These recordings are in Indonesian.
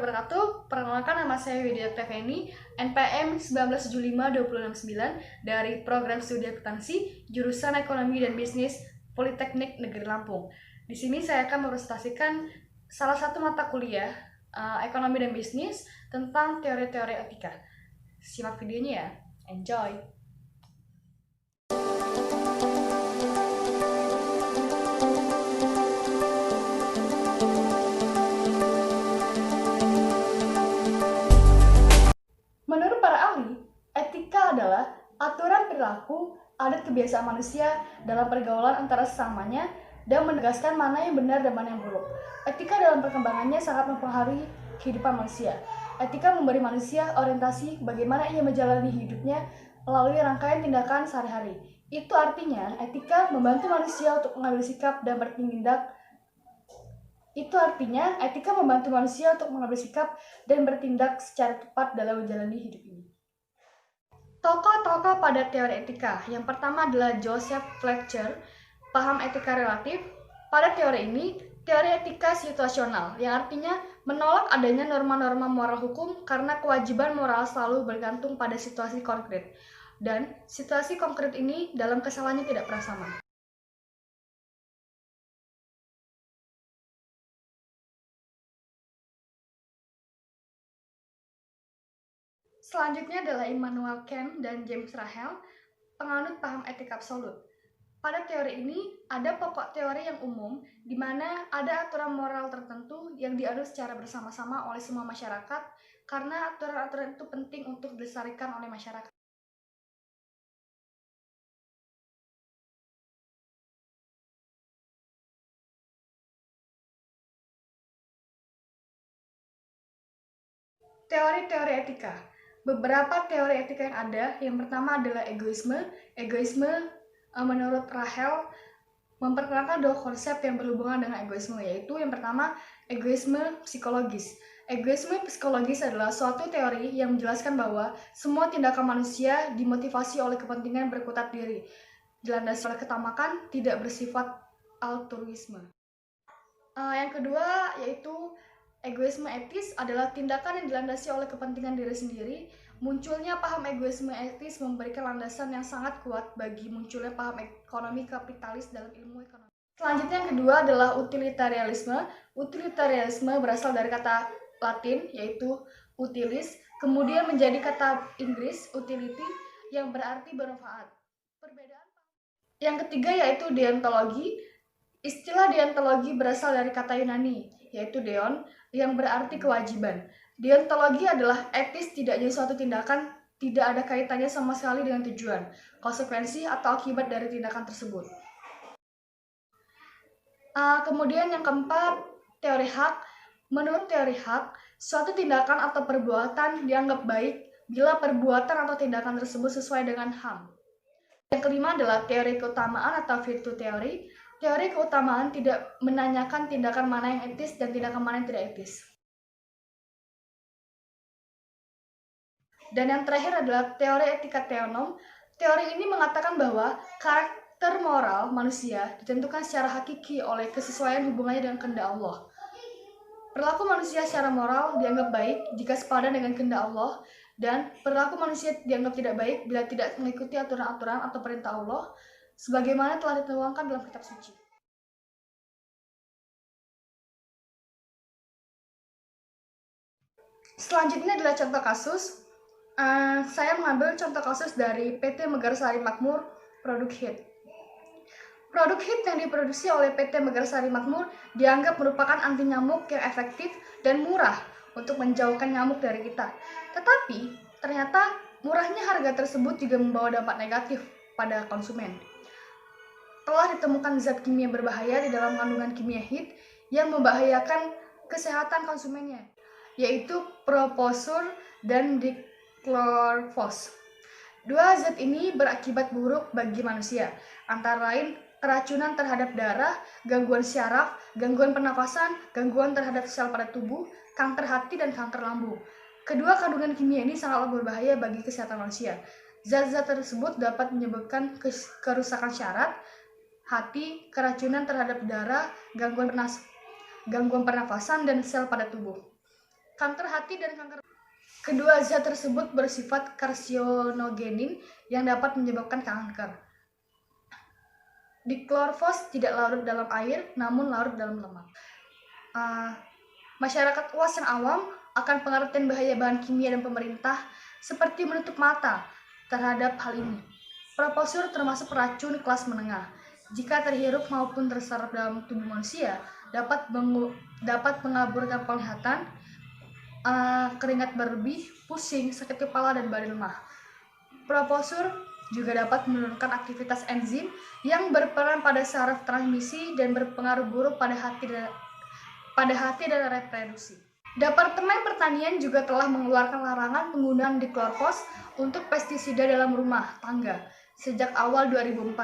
wabarakatuh. Perkenalkan, nama saya Widya Teveni, NPM 1975-269 dari Program Studi Akuntansi, jurusan Ekonomi dan Bisnis Politeknik Negeri Lampung. Di sini saya akan mepresentasikan salah satu mata kuliah Ekonomi dan Bisnis tentang teori-teori etika. Simak videonya ya. Enjoy! Menurut para ahli, etika adalah aturan perilaku, adat kebiasaan manusia dalam pergaulan antara sesamanya dan menegaskan mana yang benar dan mana yang buruk. Etika dalam perkembangannya sangat mempengaruhi kehidupan manusia. Etika memberi manusia orientasi bagaimana ia menjalani hidupnya melalui rangkaian tindakan sehari-hari. Itu artinya etika membantu manusia untuk mengambil sikap dan bertindak secara tepat dalam menjalani hidup ini. Tokoh-tokoh pada teori etika. Yang pertama adalah Joseph Fletcher, paham etika relatif. Pada teori ini, teori etika situasional, yang artinya menolak adanya norma-norma moral hukum karena kewajiban moral selalu bergantung pada situasi konkret. Dan situasi konkret ini dalam kesalahannya tidak pernah sama. Selanjutnya adalah Immanuel Kant dan James Rahel, penganut paham etika absolut. Pada teori ini, ada pokok teori yang umum, di mana ada aturan moral tertentu yang dianut secara bersama-sama oleh semua masyarakat, karena aturan-aturan itu penting untuk dilestarikan oleh masyarakat. Teori-teori etika. Beberapa teori etika yang ada, yang pertama adalah egoisme. Egoisme menurut Rahel memperkenalkan dua konsep yang berhubungan dengan egoisme, yaitu yang pertama, egoisme psikologis. Egoisme psikologis adalah suatu teori yang menjelaskan bahwa semua tindakan manusia dimotivasi oleh kepentingan berkutat diri, dilandasi oleh ketamakan, tidak bersifat altruisme. Yang kedua yaitu egoisme etis adalah tindakan yang dilandasi oleh kepentingan diri sendiri. Munculnya paham egoisme etis memberikan landasan yang sangat kuat bagi munculnya paham ekonomi kapitalis dalam ilmu ekonomi. Selanjutnya yang kedua adalah utilitarianisme. Utilitarianisme berasal dari kata Latin yaitu utilis, kemudian menjadi kata Inggris utility yang berarti bermanfaat. Perbedaan. Yang ketiga yaitu deontologi. Istilah deontologi berasal dari kata Yunani, yaitu deon, yang berarti kewajiban. Deontologi adalah etis tidaknya suatu tindakan tidak ada kaitannya sama sekali dengan tujuan, konsekuensi, atau akibat dari tindakan tersebut. Kemudian yang keempat, teori hak. Menurut teori hak, suatu tindakan atau perbuatan dianggap baik bila perbuatan atau tindakan tersebut sesuai dengan HAM. Yang kelima adalah teori keutamaan atau virtue teori. Teori keutamaan tidak menanyakan tindakan mana yang etis dan tindakan mana yang tidak etis. Dan yang terakhir adalah teori etika teonom. Teori ini mengatakan bahwa karakter moral manusia ditentukan secara hakiki oleh kesesuaian hubungannya dengan kehendak Allah. Perilaku manusia secara moral dianggap baik jika sepadan dengan kehendak Allah, dan perilaku manusia dianggap tidak baik bila tidak mengikuti aturan-aturan atau perintah Allah, sebagaimana telah dituangkan dalam kitab suci. Selanjutnya adalah contoh kasus. Saya mengambil contoh kasus dari PT Megarsari Makmur produk HIT. Produk HIT yang diproduksi oleh PT Megarsari Makmur dianggap merupakan anti nyamuk yang efektif dan murah untuk menjauhkan nyamuk dari kita. Tetapi ternyata murahnya harga tersebut juga membawa dampak negatif pada konsumen. Telah ditemukan zat kimia berbahaya di dalam kandungan kimia HIT yang membahayakan kesehatan konsumennya, yaitu proposur dan diklorvos. Dua zat ini berakibat buruk bagi manusia, antara lain keracunan terhadap darah, gangguan syaraf, gangguan pernafasan, gangguan terhadap sel pada tubuh, kanker hati, dan kanker lambung. Kedua kandungan kimia ini sangatlah berbahaya bagi kesehatan manusia. Zat-zat tersebut dapat menyebabkan kerusakan syaraf, hati, keracunan terhadap darah, gangguan pernafasan, dan sel pada tubuh. kanker hati dan kanker. Kedua zat tersebut bersifat karsinogenin yang dapat menyebabkan kanker. Diklorvos tidak larut dalam air, namun larut dalam lemak. Masyarakat luas yang awam akan pengertian bahaya bahan kimia dan pemerintah seperti menutup mata terhadap hal ini. Proposur termasuk racun kelas menengah. Jika terhirup maupun terserap dalam tubuh manusia, dapat mengaburkan penglihatan, keringat berlebih, pusing, sakit kepala, dan badan lemah. Proposur juga dapat menurunkan aktivitas enzim yang berperan pada saraf transmisi dan berpengaruh buruk pada hati dan reproduksi. Departemen Pertanian juga telah mengeluarkan larangan penggunaan diklorvos untuk pestisida dalam rumah tangga sejak awal 2004.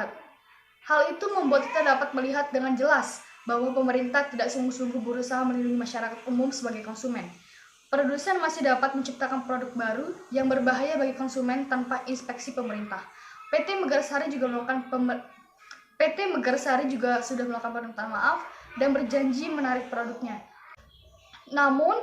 Hal itu membuat kita dapat melihat dengan jelas bahwa pemerintah tidak sungguh-sungguh berusaha melindungi masyarakat umum sebagai konsumen. Produsen masih dapat menciptakan produk baru yang berbahaya bagi konsumen tanpa inspeksi pemerintah. PT Megarsari juga sudah melakukan permintaan maaf dan berjanji menarik produknya. Namun,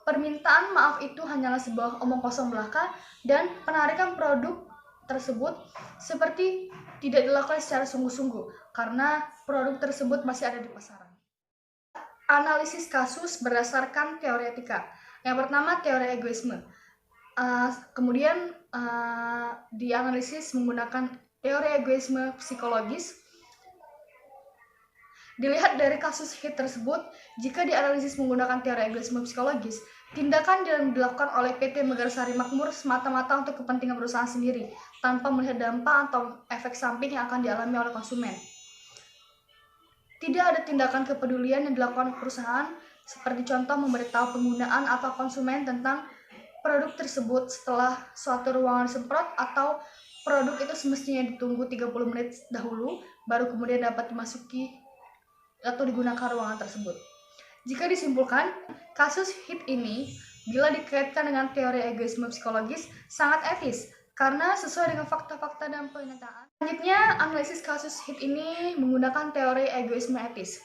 permintaan maaf itu hanyalah sebuah omong kosong belaka dan penarikan produk tersebut seperti tidak dilakukan secara sungguh-sungguh karena produk tersebut masih ada di pasaran. Analisis kasus berdasarkan teori etika. Yang pertama, teori egoisme. Kemudian dianalisis menggunakan teori egoisme psikologis. Dilihat dari kasus HIT tersebut, jika dianalisis menggunakan teori egoisme psikologis, tindakan yang dilakukan oleh PT Megarsari Makmur semata-mata untuk kepentingan perusahaan sendiri, tanpa melihat dampak atau efek samping yang akan dialami oleh konsumen. Tidak ada tindakan kepedulian yang dilakukan perusahaan, seperti contoh memberitahu penggunaan atau konsumen tentang produk tersebut setelah suatu ruangan disemprot, atau produk itu semestinya ditunggu 30 menit dahulu, baru kemudian dapat dimasuki atau digunakan ruangan tersebut. Jika disimpulkan, kasus HIT ini bila dikaitkan dengan teori egoisme psikologis sangat etis karena sesuai dengan fakta-fakta dan pernyataan. Selanjutnya, analisis kasus HIT ini menggunakan teori egoisme etis.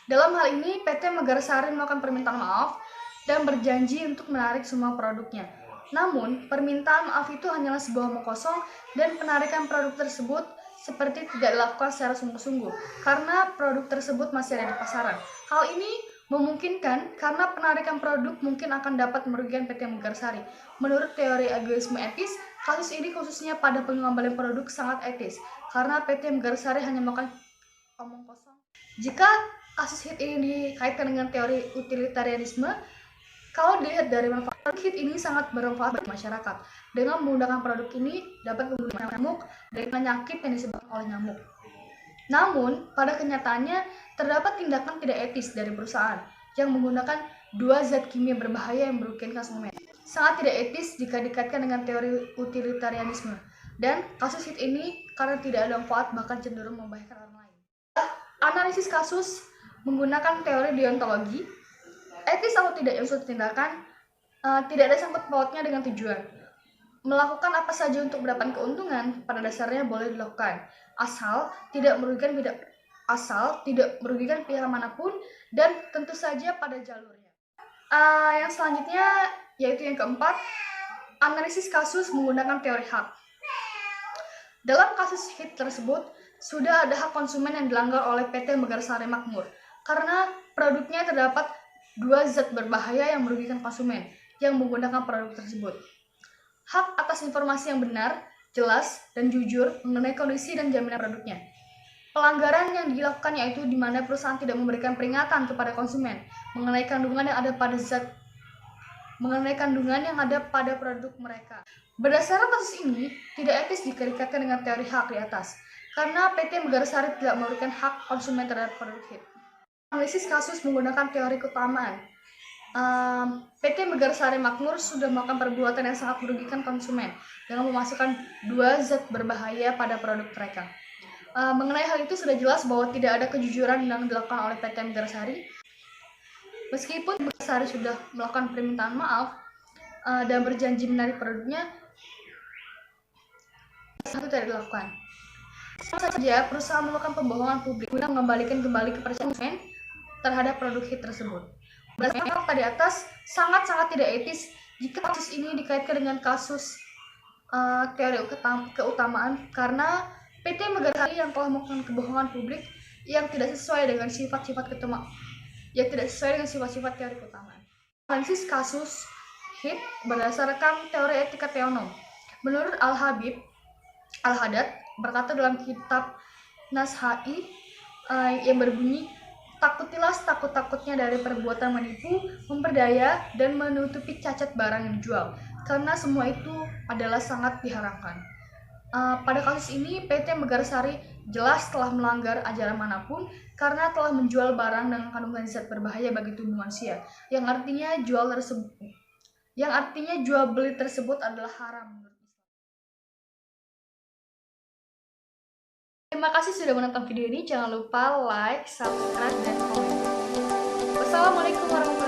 Dalam hal ini, PT Megarsari melakukan permintaan maaf dan berjanji untuk menarik semua produknya. Namun, permintaan maaf itu hanyalah sebuah omong kosong dan penarikan produk tersebut seperti tidak dilakukan secara sungguh-sungguh karena produk tersebut masih ada di pasaran. Hal ini memungkinkan karena penarikan produk mungkin akan dapat merugikan PT Megarsari. Menurut teori egoisme etis, kasus ini khususnya pada pengembalian produk sangat etis karena PT Megarsari hanya melakukan omong kosong. Jika kasus HIT ini dikaitkan dengan teori utilitarianisme, kalau dilihat dari manfaat, HIT ini sangat bermanfaat bagi masyarakat. Dengan menggunakan produk ini dapat membunuh nyamuk dari penyakit yang disebabkan oleh nyamuk. Namun, pada kenyataannya terdapat tindakan tidak etis dari perusahaan yang menggunakan dua zat kimia berbahaya yang merugikan konsumen. Sangat tidak etis jika dikaitkan dengan teori utilitarianisme. Dan kasus HIT ini karena tidak ada manfaat bahkan cenderung membahayakan orang lain. Analisis kasus menggunakan teori deontologi. Etis atau tidak suatu tindakan tidak ada sangkut pautnya dengan tujuan. Melakukan apa saja untuk mendapatkan keuntungan pada dasarnya boleh dilakukan, asal tidak merugikan pihak manapun dan tentu saja pada jalurnya. Yang selanjutnya yaitu yang keempat, analisis kasus menggunakan teori hak. Dalam kasus HIT tersebut sudah ada hak konsumen yang dilanggar oleh PT Megarsari Makmur karena produknya terdapat dua zat berbahaya yang merugikan konsumen yang menggunakan produk tersebut. Hak atas informasi yang benar, jelas, dan jujur mengenai kondisi dan jaminan produknya. Pelanggaran yang dilakukan yaitu di mana perusahaan tidak memberikan peringatan kepada konsumen mengenai kandungan yang ada pada produk mereka. Berdasarkan kasus ini, tidak etis jika dikaitkan dengan teori hak di atas, karena PT Megarsari tidak memberikan hak konsumen terhadap produk HIT. Analisis kasus menggunakan teori keutamaan. PT Megarsari Makmur sudah melakukan perbuatan yang sangat merugikan konsumen dengan memasukkan dua zat berbahaya pada produk mereka. Mengenai hal itu sudah jelas bahwa tidak ada kejujuran yang dilakukan oleh PT Megarsari. Meskipun Megarsari sudah melakukan permintaan maaf dan berjanji menarik produknya, itu tidak dilakukan. Sama saja perusahaan melakukan pembohongan publik untuk mengembalikan kembali kepercayaan konsumen terhadap produk HIT tersebut. Berdasarkan fakta di atas, sangat-sangat tidak etis jika kasus ini dikaitkan dengan kasus teori keutamaan, karena PT Megarsari yang telah melakukan kebohongan publik yang tidak sesuai dengan sifat-sifat teori keutamaan. Analisis kasus HIT berdasarkan teori etika teonom. Menurut Al-Habib Al-Haddad berkata dalam kitab Nas HI yang berbunyi, takutilah takut-takutnya dari perbuatan menipu, memperdaya, dan menutupi cacat barang yang dijual, karena semua itu adalah sangat diharamkan. Pada kasus ini, PT Megarsari jelas telah melanggar ajaran manapun karena telah menjual barang dengan kandungan zat berbahaya bagi tubuh manusia, yang artinya jual beli tersebut adalah haram. Terima kasih sudah menonton video ini. Jangan lupa like, subscribe, dan komen. Wassalamualaikum warahmatullahi wabarakatuh.